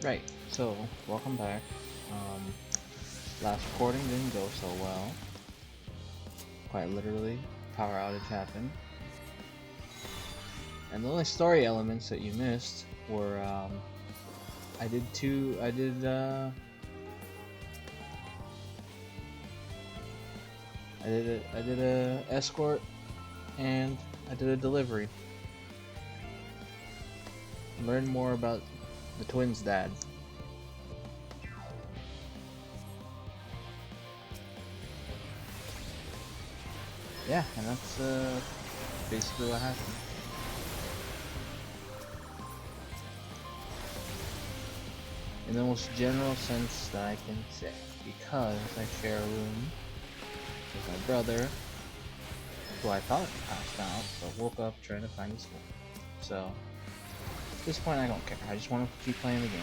Right, so welcome back. Um, Last recording didn't go so well. Quite literally, power outage happened. And the only story elements that you missed were, I did a escort and I did a delivery. Learn more about the twins' dad. Yeah, and that's basically what happened. In the most general sense that I can say, because I share a room with my brother, who I thought passed out, but woke up trying to find his phone. So, at this point I don't care, I just want to keep playing the game.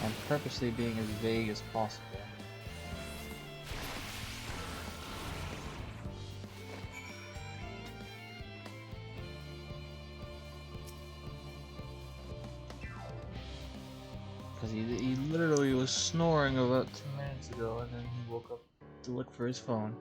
I'm purposely being as vague as possible. Because he literally was snoring about 2 minutes ago and then he woke up to look for his phone.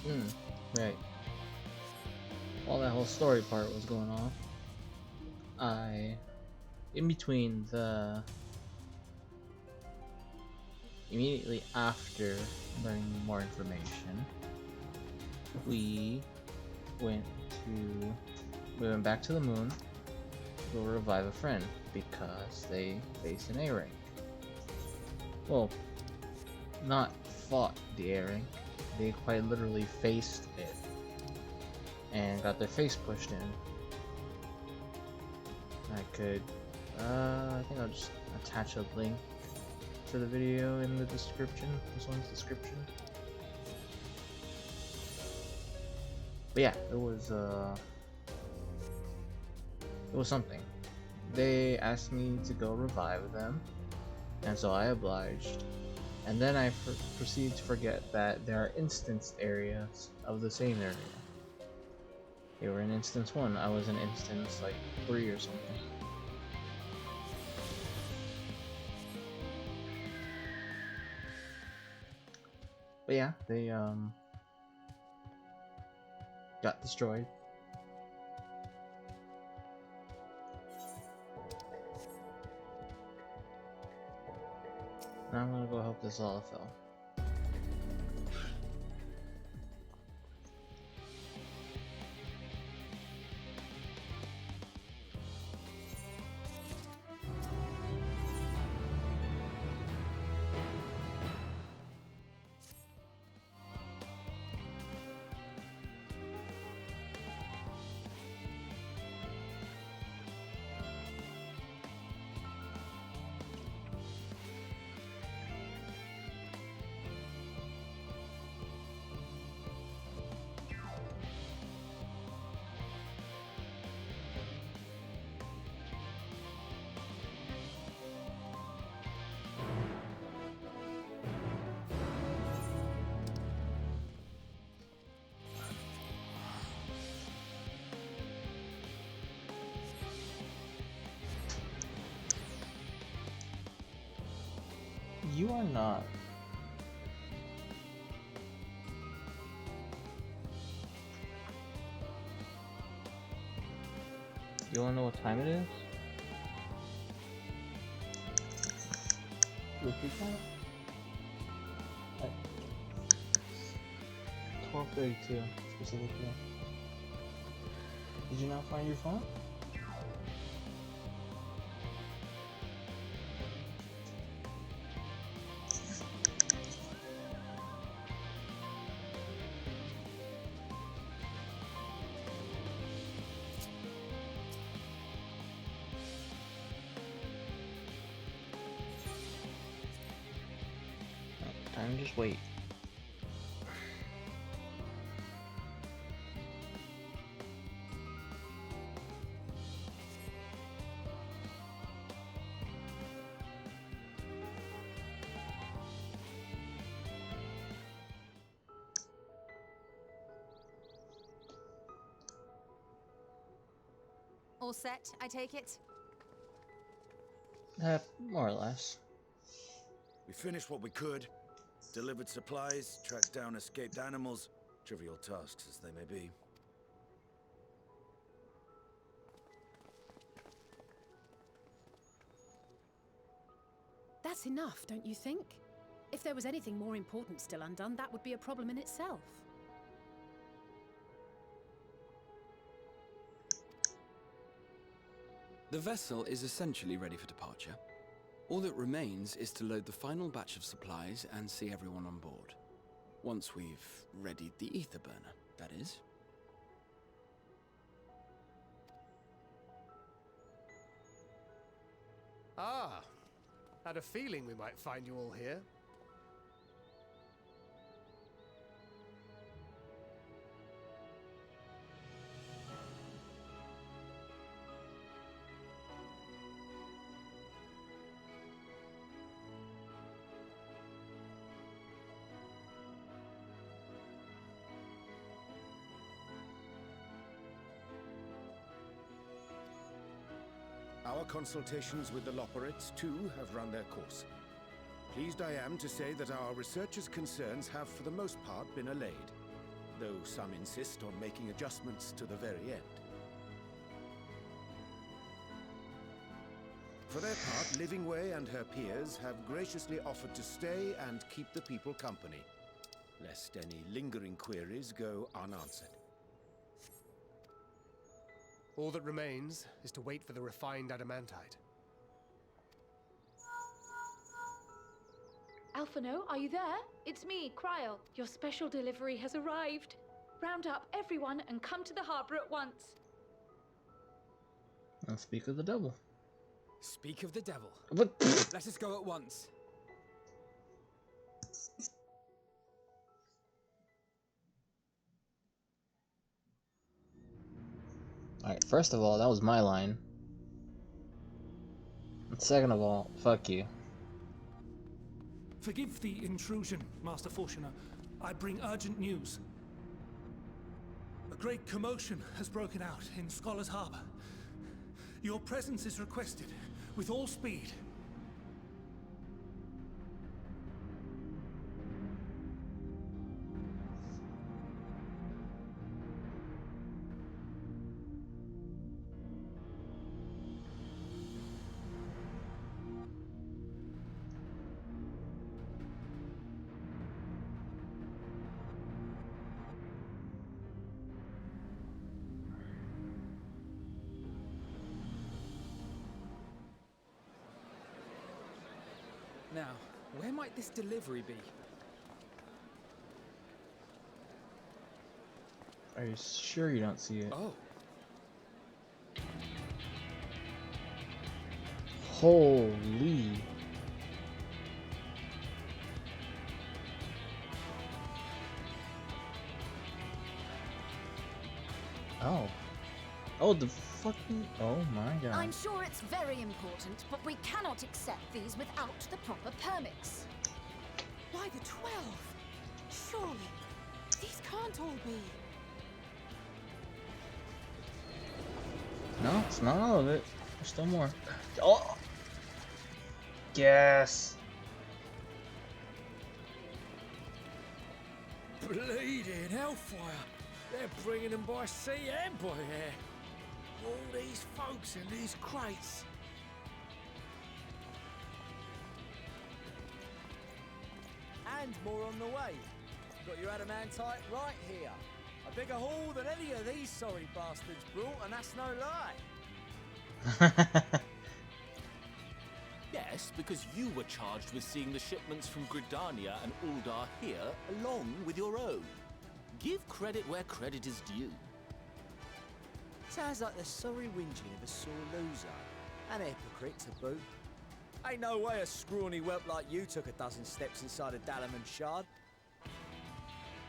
Hmm. Right. While that whole story part was going on, in between immediately after learning more information, we went we went back to the moon to go revive a friend because they faced an A rank. Well, not fought the A rank, they quite literally faced it and got their face pushed in. I could I think I'll just attach a link to the video in the description. This one's description. But yeah, it was something. They asked me to go revive them, and so I obliged. And then I proceeded to forget that there are instance areas of the same area. They were in instance 1, I was in instance like 3 or something. But yeah, they got destroyed. Now I'm gonna go help this Olafel. You are not. You wanna know what time it is? Repeat that? At 12:32 specifically. Did you not find your phone? Time to just wait. All set, I take it? More or less. We finished what we could, delivered supplies, tracked down escaped animals, trivial tasks as they may be. That's enough, don't you think? If there was anything more important still undone, that would be a problem in itself. The vessel is essentially ready for departure. All that remains is to load the final batch of supplies and see everyone on board. Once we've readied the ether burner, that is. Ah, had a feeling we might find you all here. Our consultations with the Loperates, too, have run their course. Pleased I am to say that our researchers' concerns have for the most part been allayed, though some insist on making adjustments to the very end. For their part, Livingway and her peers have graciously offered to stay and keep the people company, lest any lingering queries go unanswered. All that remains is to wait for the refined adamantite. Alphano, are you there? It's me, Kryl. Your special delivery has arrived. Round up everyone and come to the harbor at once. I'll speak of the devil. Speak of the devil. What? Let us go at once. Alright, first of all, that was my line. And second of all, fuck you. Forgive the intrusion, Master Fortuner. I bring urgent news. A great commotion has broken out in Scholar's Harbor. Your presence is requested, with all speed. Now, where might this delivery be? Are you sure you don't see it? Oh, Holy. Oh. Oh, the fucking. Oh my god. I'm sure it's very important, but we cannot accept these without the proper permits. Why the 12? Surely, these can't all be. No, it's not all of it. There's still more. Oh! Yes! Bleeding hellfire! They're bringing them by sea and by air. All these folks in these crates. And more on the way. Got your adamantite right here. A bigger haul than any of these sorry bastards brought, and that's no lie. Yes, because you were charged with seeing the shipments from Gridania and Uldar here, along with your own. Give credit where credit is due. Sounds like the sorry whinging of a sore loser. An hypocrite to boot. Ain't no way a scrawny whelp like you took a dozen steps inside a Dalaman shard.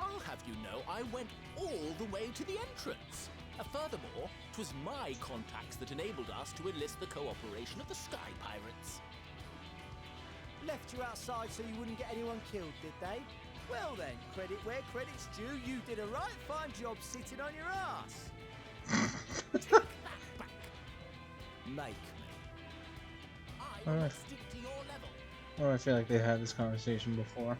I'll have you know I went all the way to the entrance. Furthermore, 'twas my contacts that enabled us to enlist the cooperation of the Sky Pirates. Left you outside so you wouldn't get anyone killed, did they? Well then, credit where credit's due, you did a right fine job sitting on your ass. Take that back. Make me. I Alright. will stick to your level. Oh, I feel like they had this conversation before.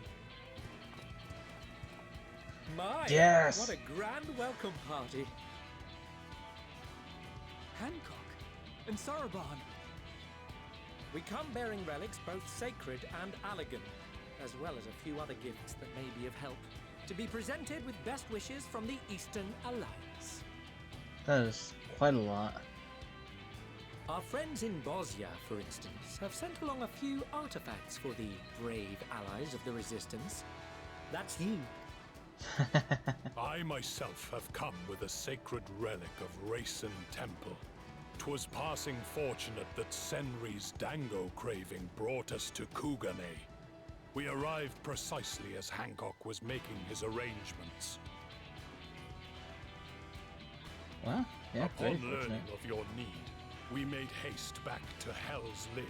My, Yes! what a grand welcome party. Hancock and Soroban. We come bearing relics both sacred and elegant, as well as a few other gifts that may be of help, to be presented with best wishes from the Eastern Alliance. That is quite a lot. Our friends in Bosnia, for instance, have sent along a few artifacts for the brave allies of the Resistance. That's you. I myself have come with a sacred relic of Racen Temple. 'Twas passing fortunate that Senri's dango craving brought us to Kugane. We arrived precisely as Hancock was making his arrangements. Well, yeah, very Upon fortunate. learning of your need, we made haste back to Hell's Lid,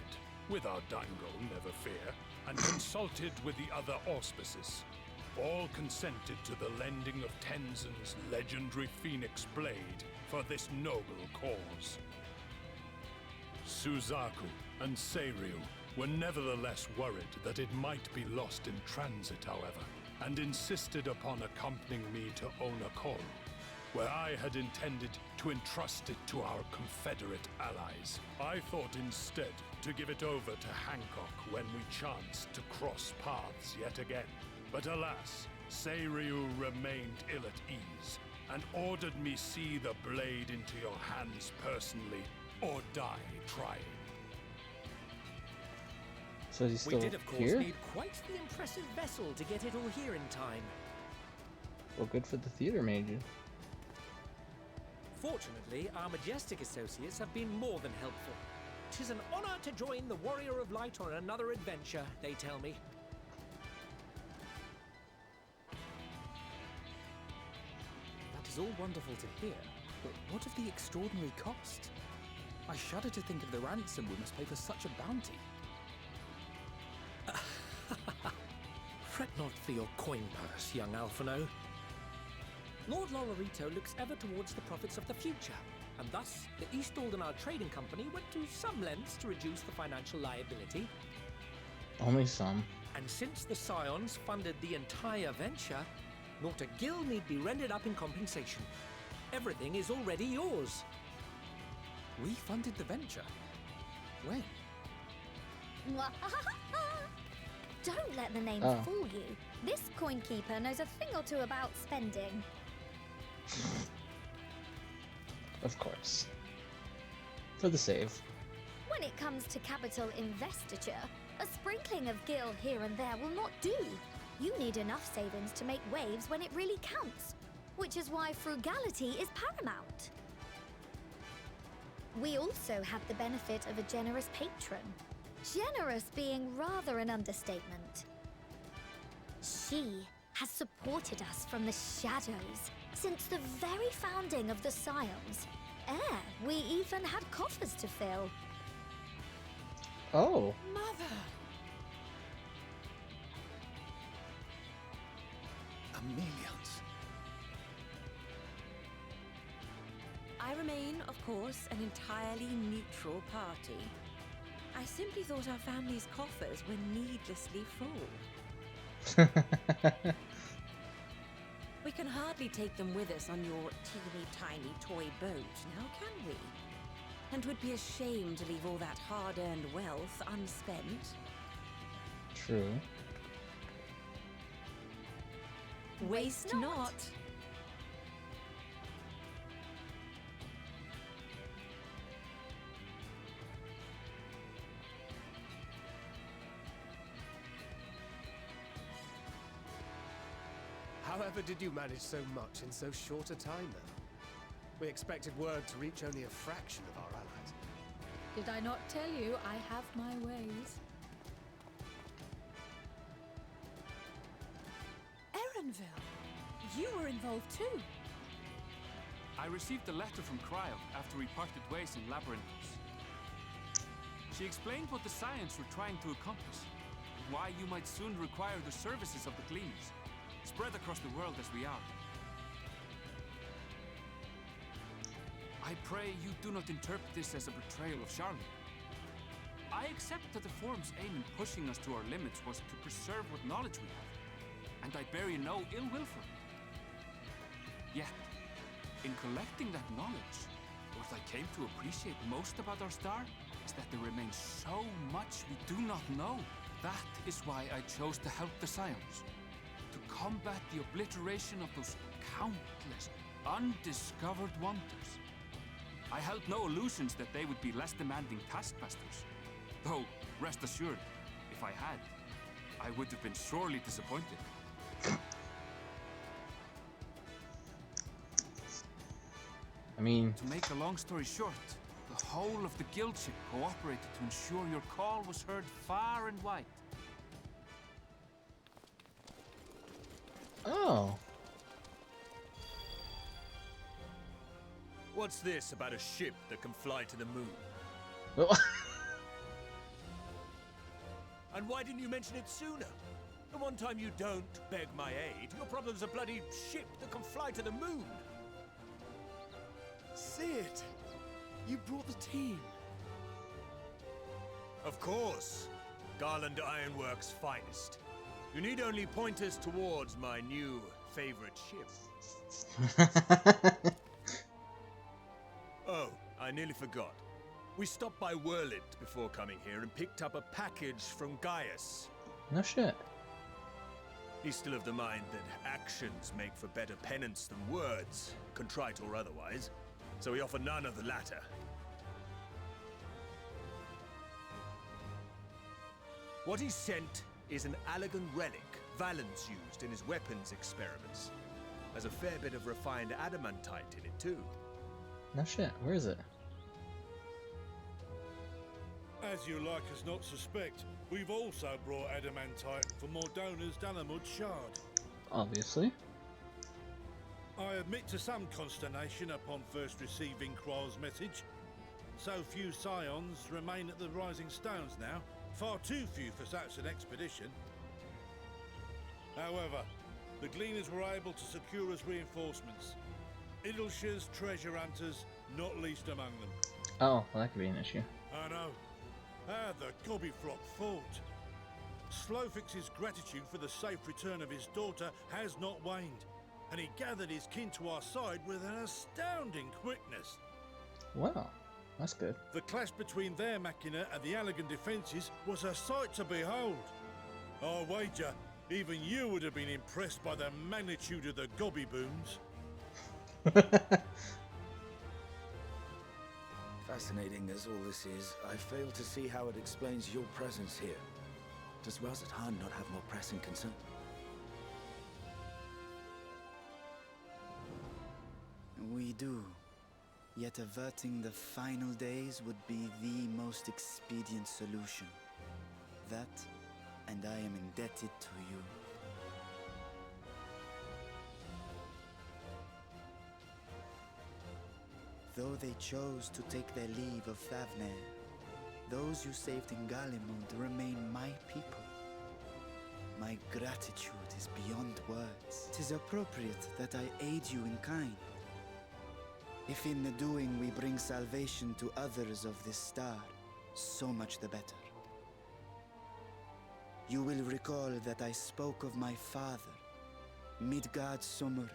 with our dango, never fear, and consulted with the other auspices. All consented to the lending of Tenzin's legendary Phoenix Blade for this noble cause. Suzaku and Seiryu were nevertheless worried that it might be lost in transit, however, and insisted upon accompanying me to Onakoru, where I had intended to entrust it to our Confederate allies. I thought instead to give it over to Hancock when we chanced to cross paths yet again. But alas, Seiryu remained ill at ease, and ordered me see the blade into your hands personally, or die trying. So is he We still did, of course, here? need quite the impressive vessel to get it all here in time. Well, good for the theater major. Fortunately, our Majestic associates have been more than helpful. 'Tis an honor to join the Warrior of Light on another adventure, they tell me. That is all wonderful to hear, but what of the extraordinary cost? I shudder to think of the ransom we must pay for such a bounty. Fret not for your coin purse, young Alphino. Lord Lolorito looks ever towards the profits of the future, and thus the East Aldenar Trading Company went to some lengths to reduce the financial liability. Only some. And since the Scions funded the entire venture, not a gill need be rendered up in compensation. Everything is already yours. We funded the venture? When? Don't let the name fool you. This coin keeper knows a thing or two about spending. Of course. For the save. When it comes to capital investiture, a sprinkling of gil here and there will not do. You need enough savings to make waves when it really counts, which is why frugality is paramount. We also have the benefit of a generous patron. Generous being rather an understatement. She has supported us from the shadows since the very founding of the Scions. We even had coffers to fill. Oh. Mother! Aemilians. I remain, of course, an entirely neutral party. I simply thought our family's coffers were needlessly full. We can hardly take them with us on your teeny-tiny toy boat, now can we? And would be a shame to leave all that hard-earned wealth unspent. True. Waste not. However did you manage so much in so short a time, though? We expected word to reach only a fraction of our allies. Did I not tell you I have my ways? Erenville, you were involved too. I received a letter from Cryo after we parted ways in Labyrinthos. She explained what the Scions were trying to accomplish, and why you might soon require the services of the Gleaners, spread across the world as we are. I pray you do not interpret this as a betrayal of Charlotte. I accept that the Forum's aim in pushing us to our limits was to preserve what knowledge we have, and I bear you no ill will for it. Yet, in collecting that knowledge, what I came to appreciate most about our star is that there remains so much we do not know. That is why I chose to help the Scions, to combat the obliteration of those countless undiscovered wonders. I held no illusions that they would be less demanding taskmasters. Though, rest assured, if I had, I would have been sorely disappointed. I mean... To make a long story short, the whole of the guild ship cooperated to ensure your call was heard far and wide. Oh. What's this about a ship that can fly to the moon? And why didn't you mention it sooner? The one time you don't beg my aid, your problem's a bloody ship that can fly to the moon. Sid, you brought the team. Of course. Garland Ironworks' finest. You need only point us towards my new favorite ship. Oh, I nearly forgot. We stopped by Whirlint before coming here and picked up a package from Gaius. No shit. He's still of the mind that actions make for better penance than words, contrite or otherwise, so we offer none of the latter. What he sent is an Allegan relic Valens used in his weapons experiments. There's a fair bit of refined adamantite in it too. No shit, where is it? As you like us not suspect, we've also brought adamantite for Mordona's Dalamud shard. Obviously. I admit to some consternation upon first receiving Kryl's message. So few scions remain at the Rising Stones now. Far too few for such an expedition. However, the Gleaners were able to secure us reinforcements. Idleshire's treasure hunters, not least among them. Oh, well, that could be an issue. I know. How the Gobbyflock fought. Slowfix's gratitude for the safe return of his daughter has not waned, and he gathered his kin to our side with an astounding quickness. Well, that's good. The clash between their machina and the Allegan defences was a sight to behold. I wager even you would have been impressed by the magnitude of the Gobby booms. Fascinating as all this is, I fail to see how it explains your presence here. Does Razathan not have more pressing concern? We do. Yet averting the final days would be the most expedient solution. That, and I am indebted to you. Though they chose to take their leave of Thavnair, those you saved in Galimund remain my people. My gratitude is beyond words. 'Tis appropriate that I aid you in kind. If in the doing we bring salvation to others of this star, so much the better. You will recall that I spoke of my father, Midgard Sommer,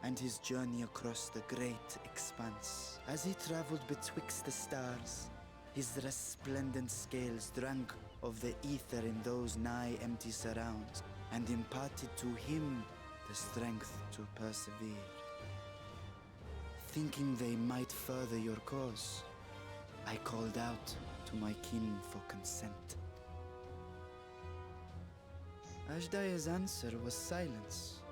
and his journey across the great expanse. As he traveled betwixt the stars, his resplendent scales drank of the ether in those nigh empty surrounds, and imparted to him the strength to persevere. Thinking they might further your cause, I called out to my kin for consent. Ajdaya's answer was silence,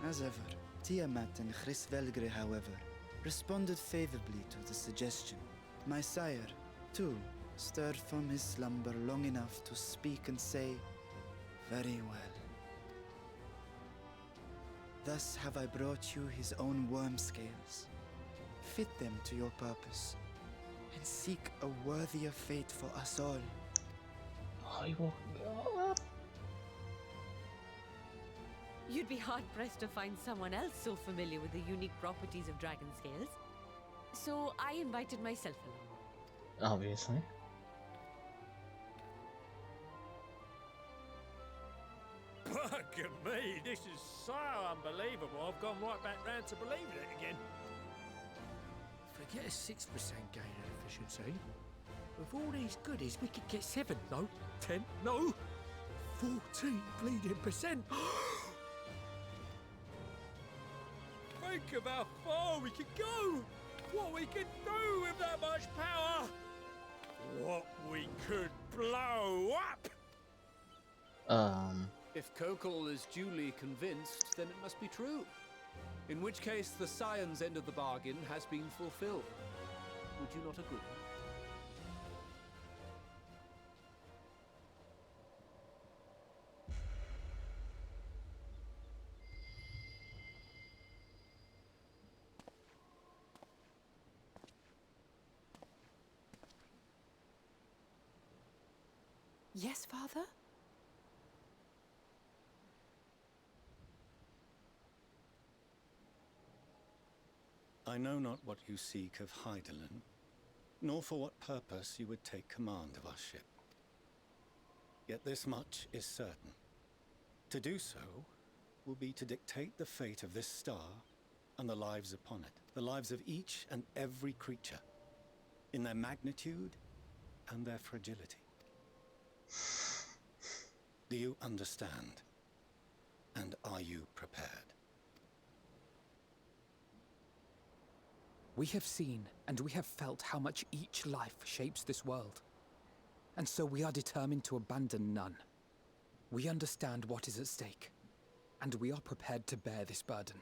as ever. Tiamat and Chrisvelgre, however, responded favorably to the suggestion. My sire, too, stirred from his slumber long enough to speak and say, "Very well." Thus have I brought you his own worm scales. Fit them to your purpose, and seek a worthier fate for us all. I will go up. You'd be hard-pressed to find someone else so familiar with the unique properties of dragon scales. So I invited myself along. Obviously. Bugger me, this is so unbelievable. I've gone right back round to believing it again. Forget a 6% gain in efficiency. With all these goodies, we could get 7, no, 10, no, 14 bleeding percent. Think of how far we could go! What we could do with that much power! What we could blow up! If Kokol is duly convinced, then it must be true. In which case, the Scion's end of the bargain has been fulfilled. Would you not agree? Yes, Father? I know not what you seek of Hydaelyn, nor for what purpose you would take command of our ship. Yet this much is certain. To do so will be to dictate the fate of this star and the lives upon it, the lives of each and every creature, in their magnitude and their fragility. Do you understand? And are you prepared? We have seen and we have felt how much each life shapes this world. And so we are determined to abandon none. We understand what is at stake, and we are prepared to bear this burden.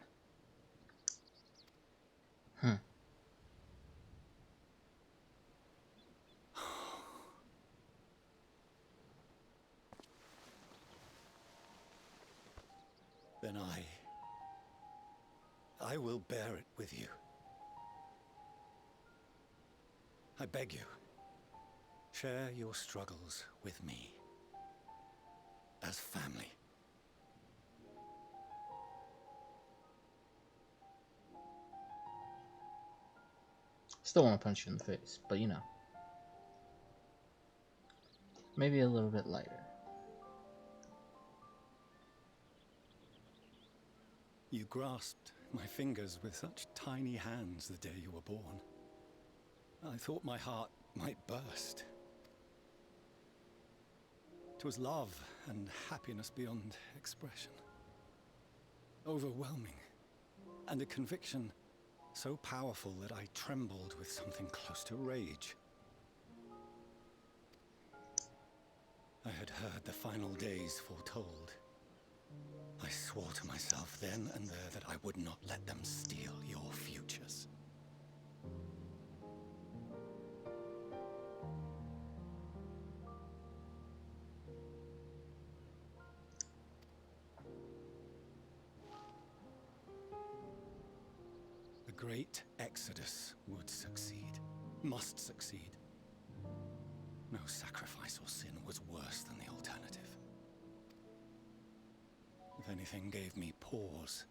then I will bear it with you. I beg you, share your struggles with me. As family. Still want to punch you in the face, but you know. Maybe a little bit lighter. You grasped my fingers with such tiny hands the day you were born. I thought my heart might burst. It was love and happiness beyond expression. Overwhelming. And a conviction so powerful that I trembled with something close to rage. I had heard the final days foretold. I swore to myself then and there that I would not let them steal your futures. The great Exodus would succeed, must succeed. No sacrifice or sin was worse than the alternative. If anything gave me pause,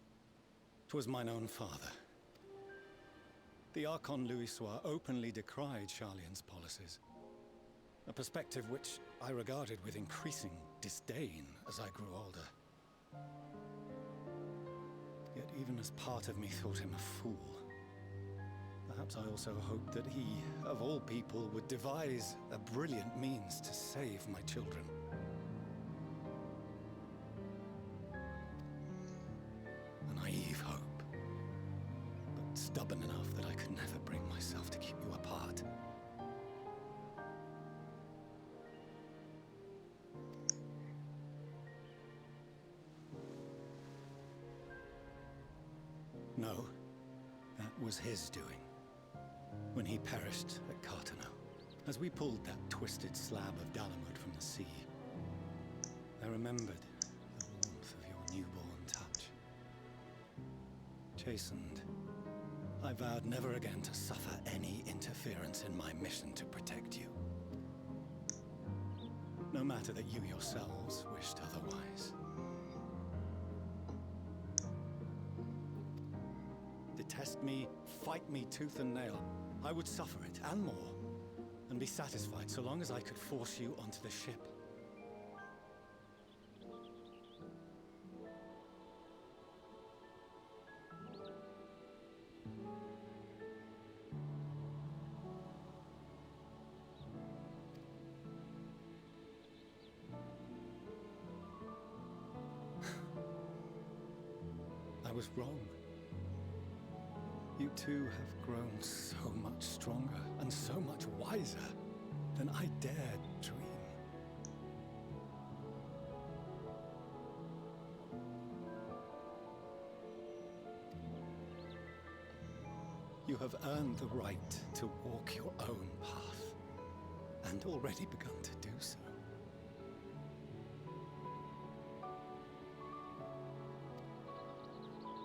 'twas mine own father. The Archon Louisoix openly decried Charlian's policies, a perspective which I regarded with increasing disdain as I grew older. Yet even as part of me thought him a fool, perhaps I also hoped that he, of all people, would devise a brilliant means to save my children. A naive hope, but stubborn enough that I could never bring myself to keep you apart. No, that was his doing. When he perished at Cartano, as we pulled that twisted slab of Dalamud from the sea, I remembered the warmth of your newborn touch. Chastened, I vowed never again to suffer any interference in my mission to protect you. No matter that you yourselves wished otherwise. Detest me, fight me tooth and nail. I would suffer it, and more, and be satisfied so long as I could force you onto the ship. I was wrong. You two have grown so much stronger and so much wiser than I dared dream. You have earned the right to walk your own path, and already begun to do so.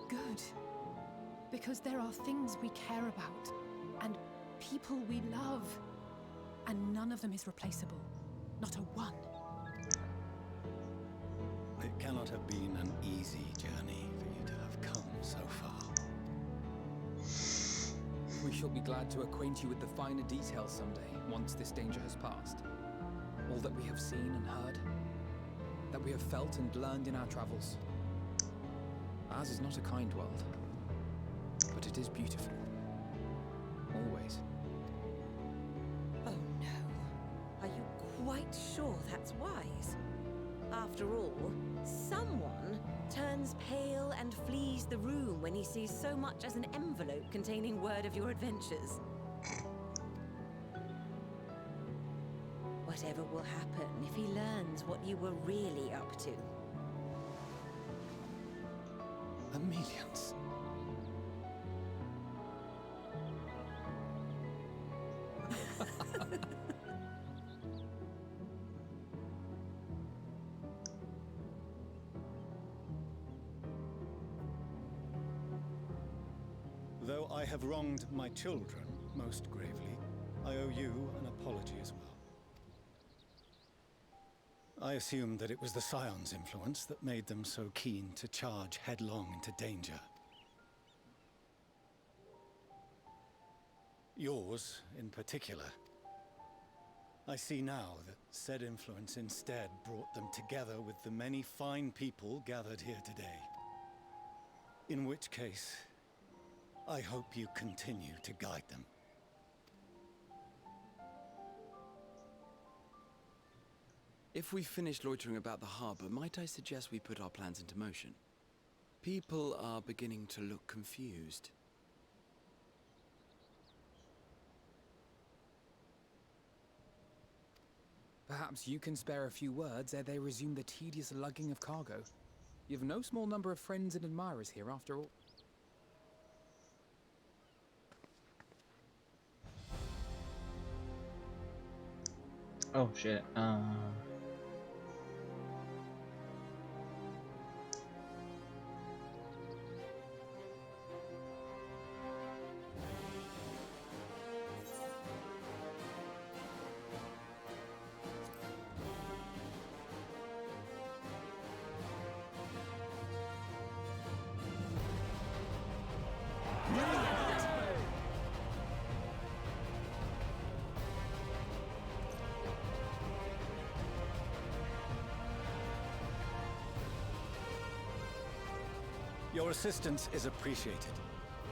Good. Because there are things we care about, and people we love, and none of them is replaceable. Not a one. It cannot have been an easy journey for you to have come so far. We shall be glad to acquaint you with the finer details someday, once this danger has passed. All that we have seen and heard, that we have felt and learned in our travels. Ours is not a kind world, but it is beautiful. Always. Oh no. Are you quite sure that's wise? After all, someone turns pale and flees the room when he sees so much as an envelope containing word of your adventures. Whatever will happen if he learns what you were really up to? Amelians. I have wronged my children most gravely, I owe you an apology as well. I assumed that it was the Scion's influence that made them so keen to charge headlong into danger. Yours, in particular. I see now that said influence instead brought them together with the many fine people gathered here today. In which case, I hope you continue to guide them. If we've finished loitering about the harbor, might I suggest we put our plans into motion? People are beginning to look confused. Perhaps you can spare a few words ere they resume the tedious lugging of cargo. You've no small number of friends and admirers here, after all. Oh shit. Your assistance is appreciated.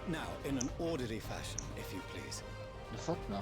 Now, in an orderly fashion, if you please. The fuck no.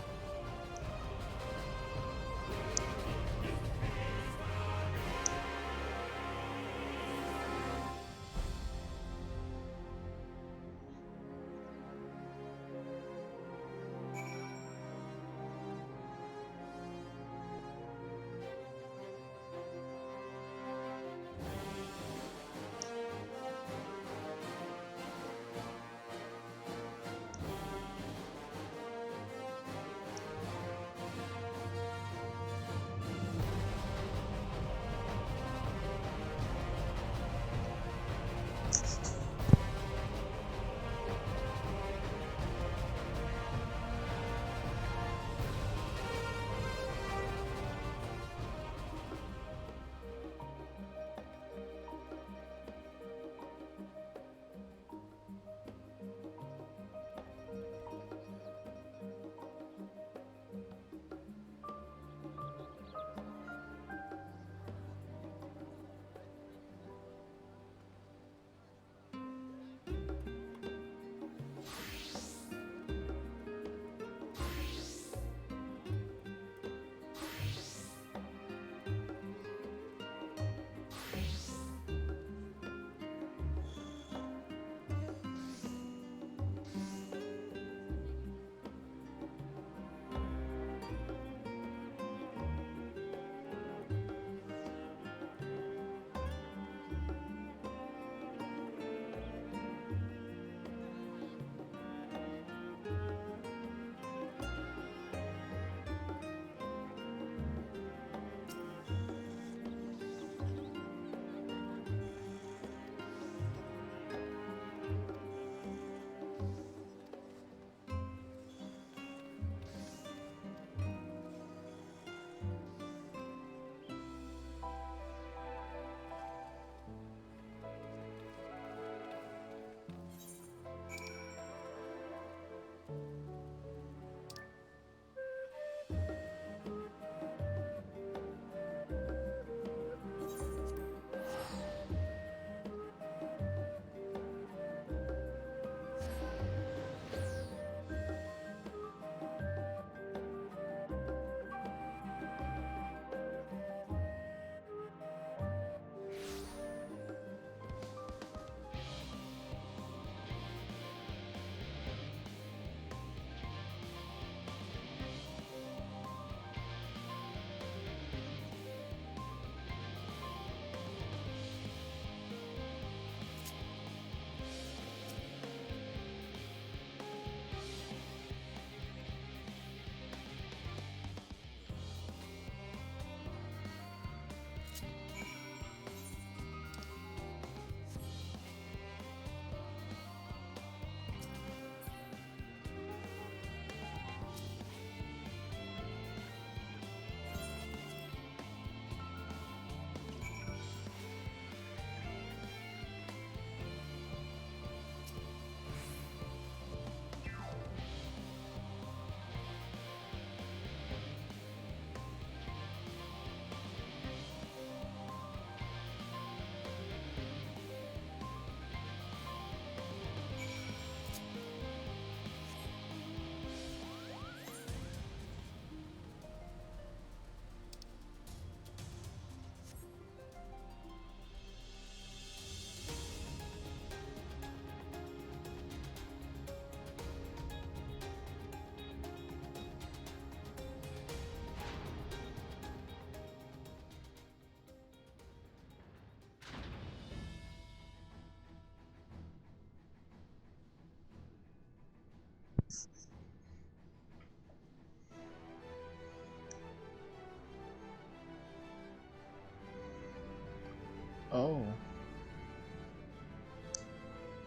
Oh.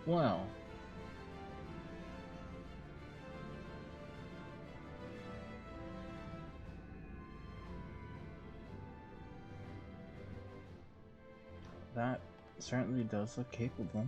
Well. That certainly does look capable.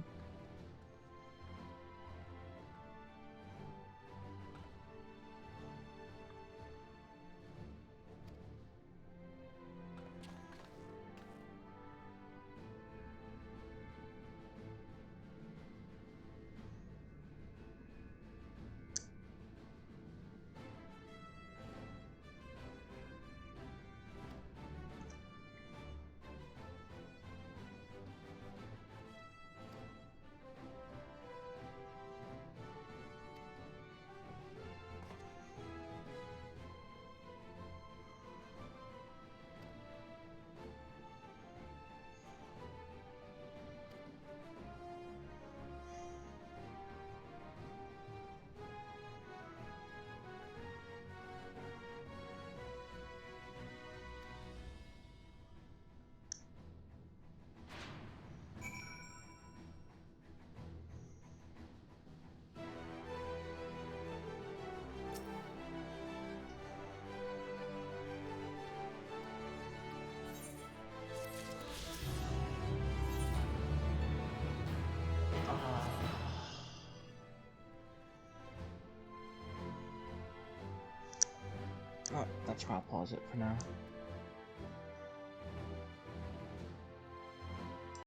Oh, that's why I'll pause it for now.